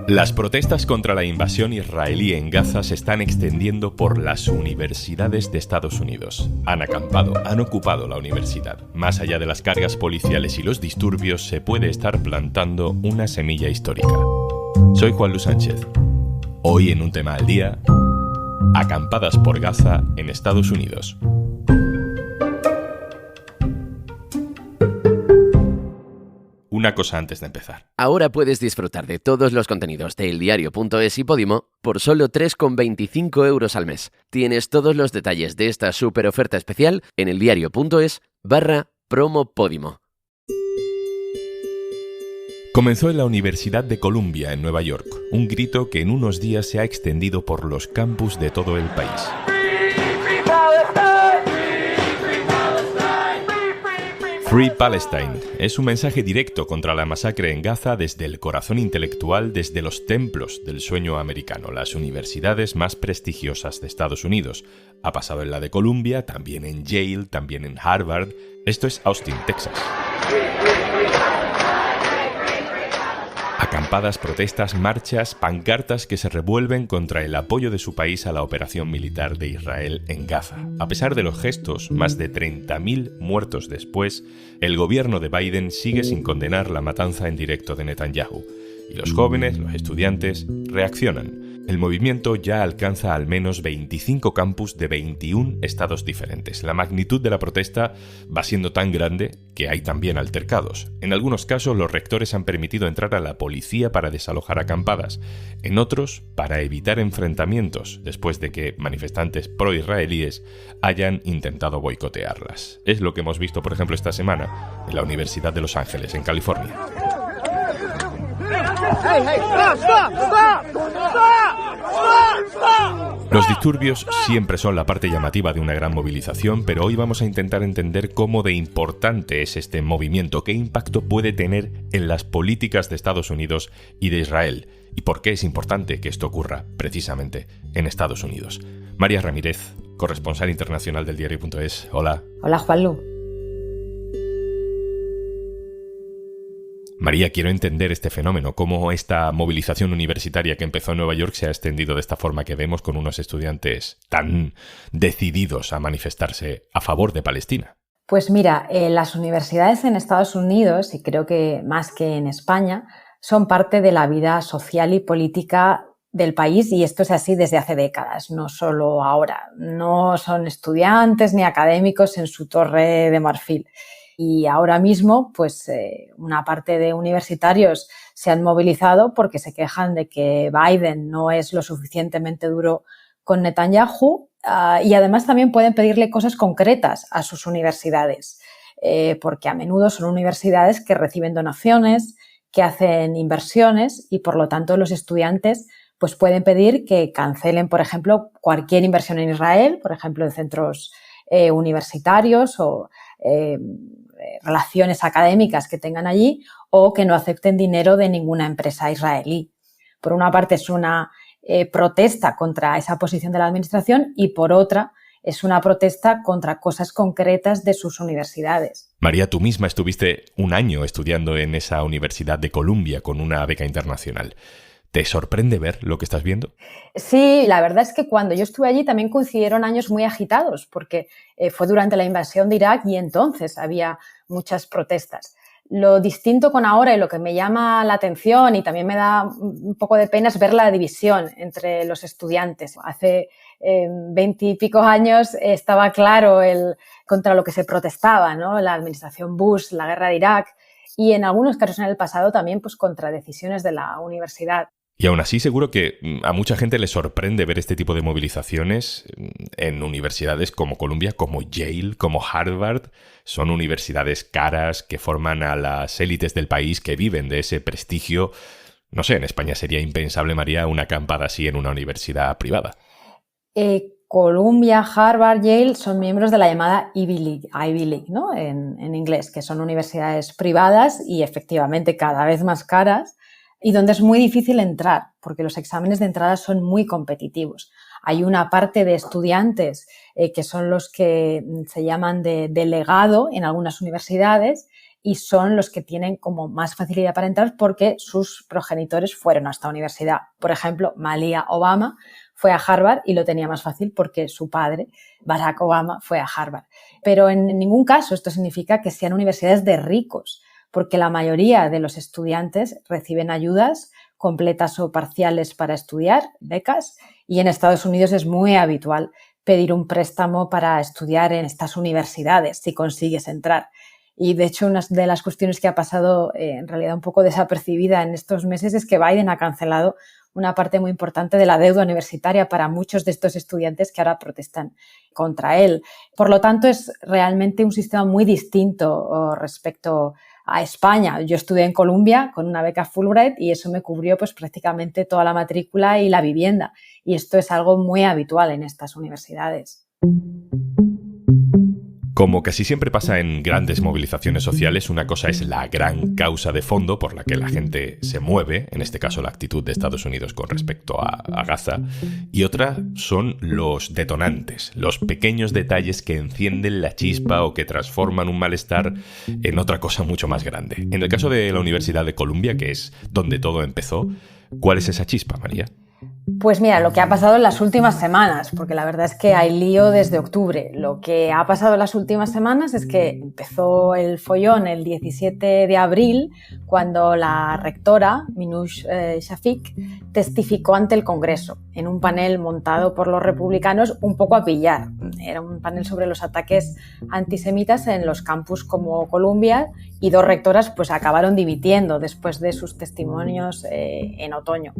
Las protestas contra la invasión israelí en Gaza se están extendiendo por las universidades de Estados Unidos. Han acampado, han ocupado la universidad. Más allá de las cargas policiales y los disturbios, se puede estar plantando una semilla histórica. Soy Juan Luis Sánchez. Hoy en Un Tema al Día, acampadas por Gaza en Estados Unidos. Una cosa antes de empezar. Ahora puedes disfrutar de todos los contenidos de eldiario.es y Podimo por solo 3,25 € al mes. Tienes todos los detalles de esta súper oferta especial en eldiario.es/promo Podimo. Comenzó en la Universidad de Columbia, en Nueva York, un grito que en unos días se ha extendido por los campus de todo el país. Free Palestine es un mensaje directo contra la masacre en Gaza desde el corazón intelectual, desde los templos del sueño americano, las universidades más prestigiosas de Estados Unidos. Ha pasado en la de Columbia, también en Yale, también en Harvard. Esto es Austin, Texas. Acampadas, protestas, marchas, pancartas que se revuelven contra el apoyo de su país a la operación militar de Israel en Gaza. A pesar de los gestos, más de 30.000 muertos después, el gobierno de Biden sigue sin condenar la matanza en directo de Netanyahu. Y los jóvenes, los estudiantes, reaccionan. El movimiento ya alcanza al menos 25 campus de 21 estados diferentes. La magnitud de la protesta va siendo tan grande que hay también altercados. En algunos casos, los rectores han permitido entrar a la policía para desalojar acampadas. En otros, para evitar enfrentamientos, después de que manifestantes pro-israelíes hayan intentado boicotearlas. Es lo que hemos visto, por ejemplo, esta semana en la Universidad de Los Ángeles, en California. Los disturbios siempre son la parte llamativa de una gran movilización, pero hoy vamos a intentar entender cómo de importante es este movimiento, qué impacto puede tener en las políticas de Estados Unidos y de Israel, y por qué es importante que esto ocurra precisamente en Estados Unidos. María Ramírez, corresponsal internacional del diario.es. Hola. Hola, Juanlu. María, quiero entender este fenómeno, cómo esta movilización universitaria que empezó en Nueva York se ha extendido de esta forma que vemos con unos estudiantes tan decididos a manifestarse a favor de Palestina. Pues mira, las universidades en Estados Unidos, y creo que más que en España, son parte de la vida social y política del país, y esto es así desde hace décadas, no solo ahora. No son estudiantes ni académicos en su torre de marfil. Y ahora mismo, pues una parte de universitarios se han movilizado porque se quejan de que Biden no es lo suficientemente duro con Netanyahu, y además también pueden pedirle cosas concretas a sus universidades, porque a menudo son universidades que reciben donaciones, que hacen inversiones, y por lo tanto los estudiantes pues pueden pedir que cancelen, por ejemplo, cualquier inversión en Israel, por ejemplo, en centros universitarios o relaciones académicas que tengan allí, o que no acepten dinero de ninguna empresa israelí. Por una parte es una protesta contra esa posición de la administración, y por otra es una protesta contra cosas concretas de sus universidades. María, tú misma estuviste un año estudiando en esa Universidad de Columbia con una beca internacional. ¿Te sorprende ver lo que estás viendo? Sí, la verdad es que cuando yo estuve allí también coincidieron años muy agitados, porque fue durante la invasión de Irak y entonces había muchas protestas. Lo distinto con ahora y lo que me llama la atención y también me da un poco de pena es ver la división entre los estudiantes. Hace 20 y pico años estaba claro contra lo que se protestaba, ¿no? La administración Bush, la guerra de Irak, y en algunos casos en el pasado también pues contra decisiones de la universidad. Y aún así seguro que a mucha gente le sorprende ver este tipo de movilizaciones en universidades como Columbia, como Yale, como Harvard. Son universidades caras que forman a las élites del país, que viven de ese prestigio. No sé, en España sería impensable, María, una acampada así en una universidad privada. Columbia, Harvard, Yale son miembros de la llamada Ivy League, ¿no? En inglés, que son universidades privadas y efectivamente cada vez más caras, y donde es muy difícil entrar, porque los exámenes de entrada son muy competitivos. Hay una parte de estudiantes que son los que se llaman de delegado en algunas universidades, y son los que tienen como más facilidad para entrar porque sus progenitores fueron a esta universidad. Por ejemplo, Malia Obama fue a Harvard y lo tenía más fácil porque su padre, Barack Obama, fue a Harvard. Pero en ningún caso esto significa que sean universidades de ricos, porque la mayoría de los estudiantes reciben ayudas completas o parciales para estudiar, becas, y en Estados Unidos es muy habitual pedir un préstamo para estudiar en estas universidades si consigues entrar. Y de hecho, una de las cuestiones que ha pasado en realidad un poco desapercibida en estos meses es que Biden ha cancelado una parte muy importante de la deuda universitaria para muchos de estos estudiantes que ahora protestan contra él. Por lo tanto, es realmente un sistema muy distinto respecto a España. Yo estudié en Columbia con una beca Fulbright y eso me cubrió pues prácticamente toda la matrícula y la vivienda. Y esto es algo muy habitual en estas universidades. Como casi siempre pasa en grandes movilizaciones sociales, una cosa es la gran causa de fondo por la que la gente se mueve, en este caso la actitud de Estados Unidos con respecto a Gaza, y otra son los detonantes, los pequeños detalles que encienden la chispa o que transforman un malestar en otra cosa mucho más grande. En el caso de la Universidad de Columbia, que es donde todo empezó, ¿cuál es esa chispa, María? Pues mira, lo que ha pasado en las últimas semanas, porque la verdad es que hay lío desde octubre. Lo que ha pasado en las últimas semanas es que empezó el follón el 17 de abril, cuando la rectora, Minouche Shafik, testificó ante el Congreso en un panel montado por los republicanos un poco a pillar. Era un panel sobre los ataques antisemitas en los campus como Columbia y dos rectoras pues acabaron dimitiendo después de sus testimonios en otoño.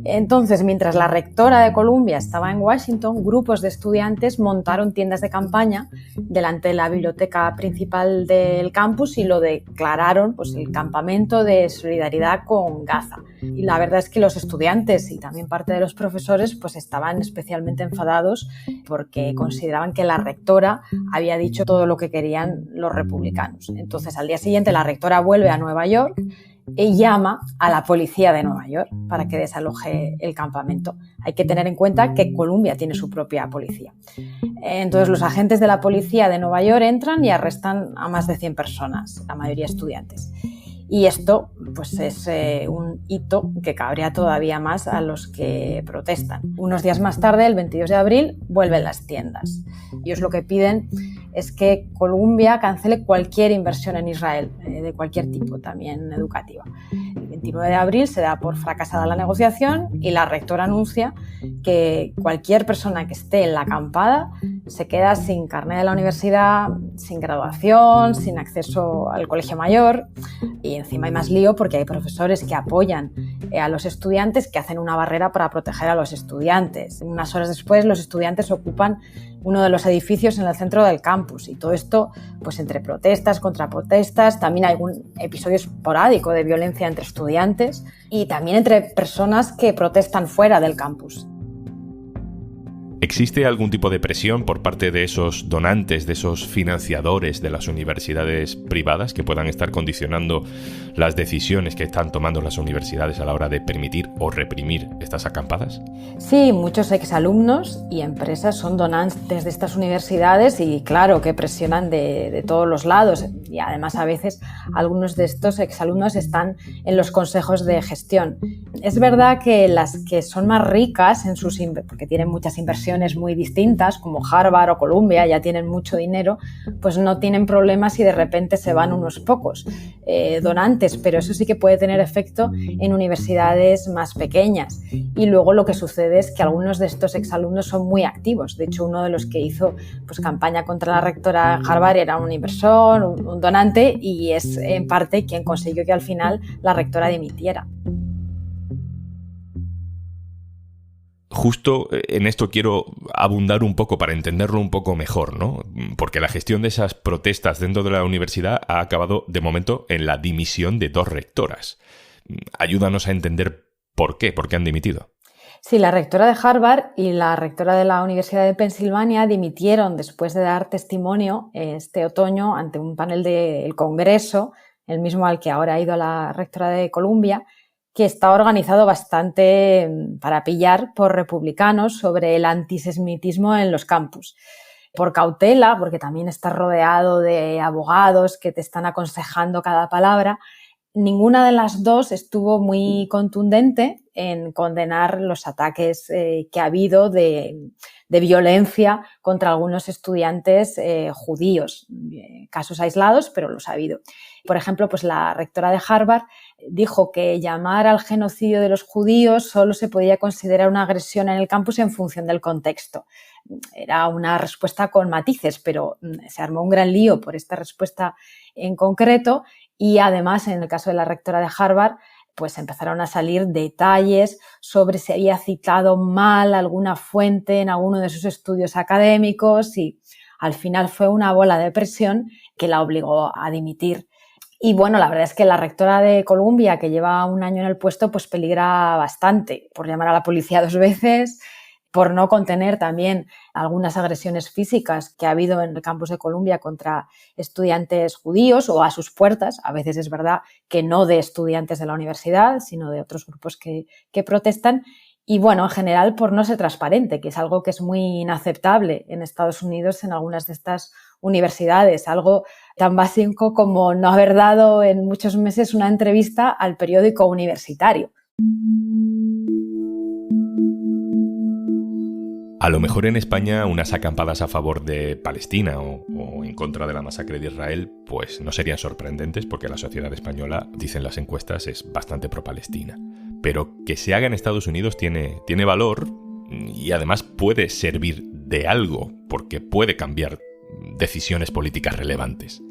Entonces, mientras la rectora de Columbia estaba en Washington, grupos de estudiantes montaron tiendas de campaña delante de la biblioteca principal del campus y lo declararon pues, el campamento de solidaridad con Gaza. Y la verdad es que los estudiantes y también parte de los profesores pues, estaban especialmente enfadados porque consideraban que la rectora había dicho todo lo que querían los republicanos. Entonces, al día siguiente, la rectora vuelve a Nueva York y llama a la policía de Nueva York para que desaloje el campamento. Hay que tener en cuenta que Columbia tiene su propia policía. Entonces los agentes de la policía de Nueva York entran y arrestan a más de 100 personas, la mayoría estudiantes. Y esto pues, es un hito que cabrea todavía más a los que protestan. Unos días más tarde, el 22 de abril, vuelven las tiendas. Ellos lo que piden es que Columbia cancele cualquier inversión en Israel, de cualquier tipo, también educativa. El 29 de abril se da por fracasada la negociación y la rectora anuncia que cualquier persona que esté en la acampada se queda sin carnet de la universidad, sin graduación, sin acceso al colegio mayor. Y encima hay más lío porque hay profesores que apoyan a los estudiantes, que hacen una barrera para proteger a los estudiantes. Unas horas después, los estudiantes ocupan uno de los edificios en el centro del campus. Y todo esto, pues entre protestas, contraprotestas, también hay algún episodio esporádico de violencia entre estudiantes y también entre personas que protestan fuera del campus. ¿Existe algún tipo de presión por parte de esos donantes, de esos financiadores de las universidades privadas que puedan estar condicionando las decisiones que están tomando las universidades a la hora de permitir o reprimir estas acampadas? Sí, muchos exalumnos y empresas son donantes de estas universidades y claro que presionan de todos los lados. Y además a veces algunos de estos exalumnos están en los consejos de gestión. Es verdad que las que son más ricas porque tienen muchas inversiones muy distintas, como Harvard o Columbia, ya tienen mucho dinero, pues no tienen problemas si de repente se van unos pocos donantes, pero eso sí que puede tener efecto en universidades más pequeñas. Y luego lo que sucede es que algunos de estos exalumnos son muy activos. De hecho, uno de los que hizo pues, campaña contra la rectora de Harvard era un inversor, un donante, y es en parte quien consiguió que al final la rectora dimitiera. Justo en esto quiero abundar un poco para entenderlo un poco mejor, ¿no? Porque la gestión de esas protestas dentro de la universidad ha acabado, de momento, en la dimisión de 2 rectoras. Ayúdanos a entender por qué han dimitido. Sí, la rectora de Harvard y la rectora de la Universidad de Pensilvania dimitieron después de dar testimonio este otoño ante un panel del Congreso, el mismo al que ahora ha ido la rectora de Columbia, que está organizado bastante para pillar por republicanos sobre el antisemitismo en los campus. por cautela, porque también estás rodeado de abogados que te están aconsejando cada palabra. Ninguna de las dos estuvo muy contundente en condenar los ataques que ha habido de violencia contra algunos estudiantes judíos. Casos aislados, pero los ha habido. Por ejemplo, pues la rectora de Harvard dijo que llamar al genocidio de los judíos solo se podía considerar una agresión en el campus en función del contexto. Era una respuesta con matices, pero se armó un gran lío por esta respuesta en concreto y además, en el caso de la rectora de Harvard, pues empezaron a salir detalles sobre si había citado mal alguna fuente en alguno de sus estudios académicos y al final fue una bola de presión que la obligó a dimitir. Y bueno, la verdad es que la rectora de Columbia, que lleva un año en el puesto, pues peligra bastante por llamar a la policía 2 veces, por no contener también algunas agresiones físicas que ha habido en el campus de Columbia contra estudiantes judíos o a sus puertas. A veces es verdad que no de estudiantes de la universidad, sino de otros grupos que protestan. Y bueno, en general por no ser transparente, que es algo que es muy inaceptable en Estados Unidos en algunas de estas universidades. Algo tan básico como no haber dado en muchos meses una entrevista al periódico universitario. A lo mejor en España unas acampadas a favor de Palestina o en contra de la masacre de Israel pues no serían sorprendentes porque la sociedad española, dicen las encuestas, es bastante pro-Palestina. Pero que se haga en Estados Unidos tiene valor y además puede servir de algo porque puede cambiar decisiones políticas relevantes.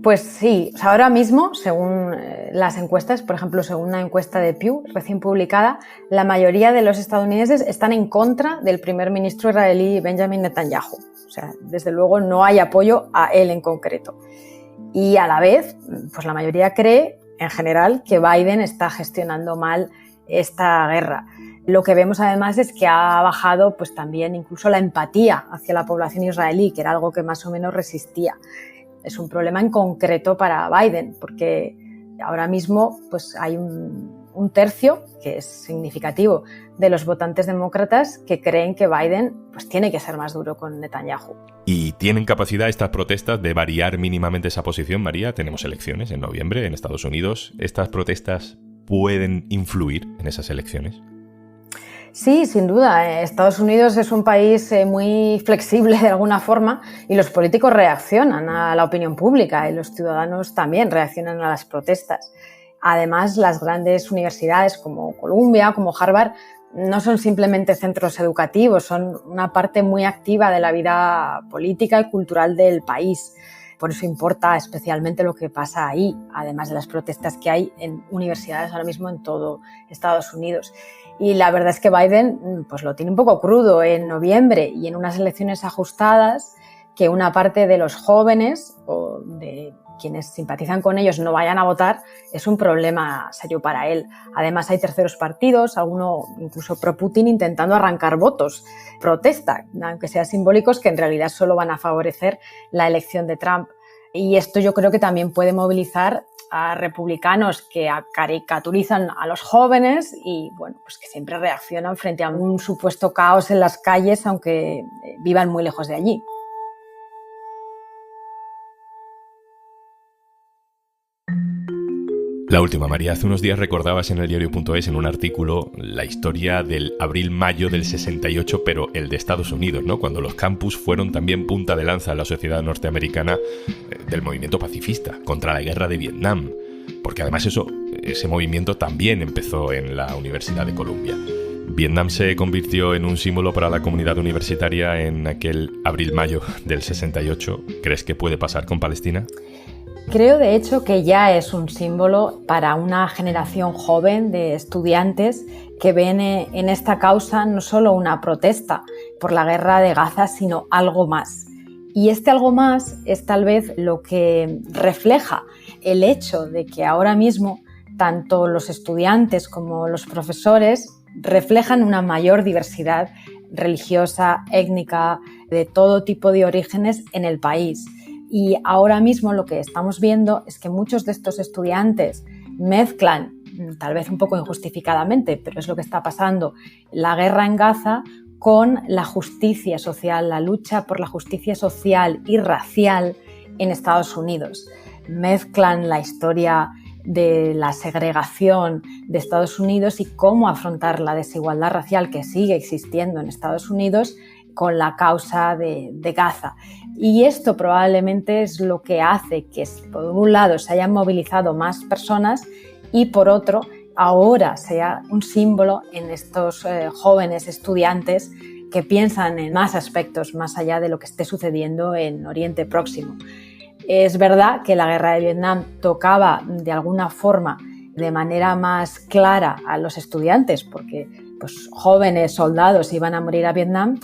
Pues sí, ahora mismo, según las encuestas, por ejemplo, según una encuesta de Pew recién publicada, la mayoría de los estadounidenses están en contra del primer ministro israelí Benjamin Netanyahu. O sea, desde luego no hay apoyo a él en concreto. Y a la vez, pues la mayoría cree, en general, que Biden está gestionando mal esta guerra. Lo que vemos además es que ha bajado pues también incluso la empatía hacia la población israelí, que era algo que más o menos resistía. Es un problema en concreto para Biden, porque ahora mismo pues hay un tercio, que es significativo, de los votantes demócratas que creen que Biden pues tiene que ser más duro con Netanyahu. ¿Y tienen capacidad estas protestas de variar mínimamente esa posición, María? Tenemos elecciones en noviembre en Estados Unidos. ¿Estas protestas pueden influir en esas elecciones? Sí, sin duda. Estados Unidos es un país muy flexible de alguna forma y los políticos reaccionan a la opinión pública y los ciudadanos también reaccionan a las protestas. Además, las grandes universidades como Columbia, como Harvard, no son simplemente centros educativos, son una parte muy activa de la vida política y cultural del país. Por eso importa especialmente lo que pasa ahí, además de las protestas que hay en universidades ahora mismo en todo Estados Unidos. Y la verdad es que Biden pues lo tiene un poco crudo en noviembre y en unas elecciones ajustadas, que una parte de los jóvenes o de quienes simpatizan con ellos no vayan a votar, es un problema serio para él. Además hay terceros partidos, alguno incluso pro-Putin, intentando arrancar votos. Protesta, aunque sean simbólicos, que en realidad solo van a favorecer la elección de Trump. Y esto yo creo que también puede movilizar a republicanos que caricaturizan a los jóvenes y bueno, pues que siempre reaccionan frente a un supuesto caos en las calles, aunque vivan muy lejos de allí. La última, María. Hace unos días recordabas en el diario.es, en un artículo, la historia del abril-mayo del 68, pero el de Estados Unidos, ¿no? Cuando los campus fueron también punta de lanza en la sociedad norteamericana del movimiento pacifista contra la guerra de Vietnam. Porque además ese movimiento también empezó en la Universidad de Columbia. Vietnam se convirtió en un símbolo para la comunidad universitaria en aquel abril-mayo del 68. ¿Crees que puede pasar con Palestina? Creo, de hecho, que ya es un símbolo para una generación joven de estudiantes que ven en esta causa no solo una protesta por la guerra de Gaza, sino algo más. Y este algo más es tal vez lo que refleja el hecho de que ahora mismo tanto los estudiantes como los profesores reflejan una mayor diversidad religiosa, étnica, de todo tipo de orígenes en el país. Y ahora mismo lo que estamos viendo es que muchos de estos estudiantes mezclan, tal vez un poco injustificadamente, pero es lo que está pasando, la guerra en Gaza con la justicia social, la lucha por la justicia social y racial en Estados Unidos. Mezclan la historia de la segregación de Estados Unidos y cómo afrontar la desigualdad racial que sigue existiendo en Estados Unidos con la causa de Gaza. Y esto probablemente es lo que hace que, por un lado, se hayan movilizado más personas y, por otro, ahora sea un símbolo en estos jóvenes estudiantes que piensan en más aspectos más allá de lo que esté sucediendo en Oriente Próximo. Es verdad que la guerra de Vietnam tocaba de alguna forma de manera más clara a los estudiantes porque jóvenes soldados iban a morir a Vietnam,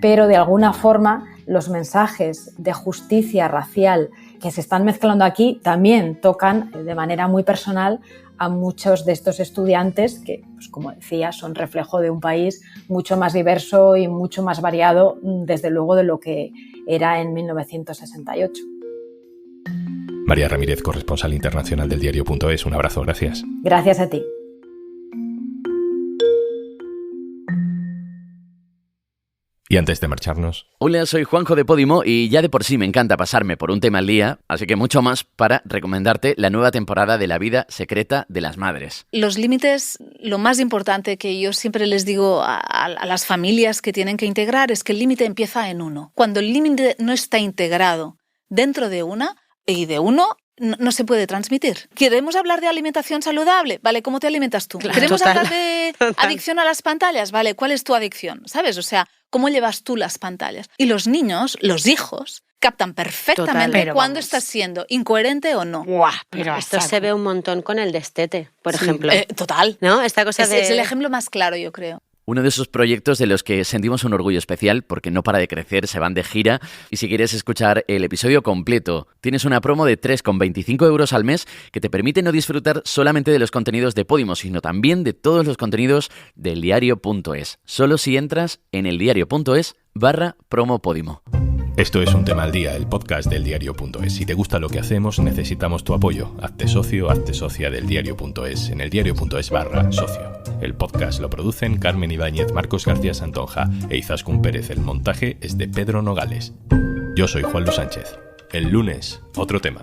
pero de alguna forma los mensajes de justicia racial que se están mezclando aquí también tocan de manera muy personal a muchos de estos estudiantes que, como decía, son reflejo de un país mucho más diverso y mucho más variado, desde luego, de lo que era en 1968. María Ramírez, corresponsal internacional del diario.es, un abrazo, gracias. Gracias a ti. Y antes de marcharnos... Hola, soy Juanjo de Podimo y ya de por sí me encanta pasarme por un tema al día, así que mucho más para recomendarte la nueva temporada de La vida secreta de las madres. Los límites, lo más importante que yo siempre les digo a las familias que tienen que integrar es que el límite empieza en uno. Cuando el límite no está integrado dentro de una y de uno, no se puede transmitir. ¿Queremos hablar de alimentación saludable? Vale, ¿cómo te alimentas tú? Claro, ¿Queremos total. hablar de adicción a las pantallas? Vale, ¿cuál es tu adicción? ¿Sabes? O sea, ¿cómo llevas tú las pantallas? Y los niños, los hijos, captan perfectamente Total, cuándo estás siendo incoherente o no. ¡Guau! Pero esto se ve un montón con el destete, por ejemplo. Total. ¿No? Esta cosa Es el ejemplo más claro, yo creo. Uno de esos proyectos de los que sentimos un orgullo especial porque no para de crecer, se van de gira y si quieres escuchar el episodio completo, tienes una promo de 3,25 € al mes que te permite no disfrutar solamente de los contenidos de Podimo, sino también de todos los contenidos del diario.es. Solo si entras en eldiario.es/promo Podimo. Esto es Un Tema al Día, el podcast del diario.es. Si te gusta lo que hacemos, necesitamos tu apoyo. Hazte socio, hazte socia del diario.es en eldiario.es/socio. El podcast lo producen Carmen Ibáñez, Marcos García Santonja e Izaskun Pérez. El montaje es de Pedro Nogales. Yo soy Juan Luis Sánchez. El lunes, otro tema.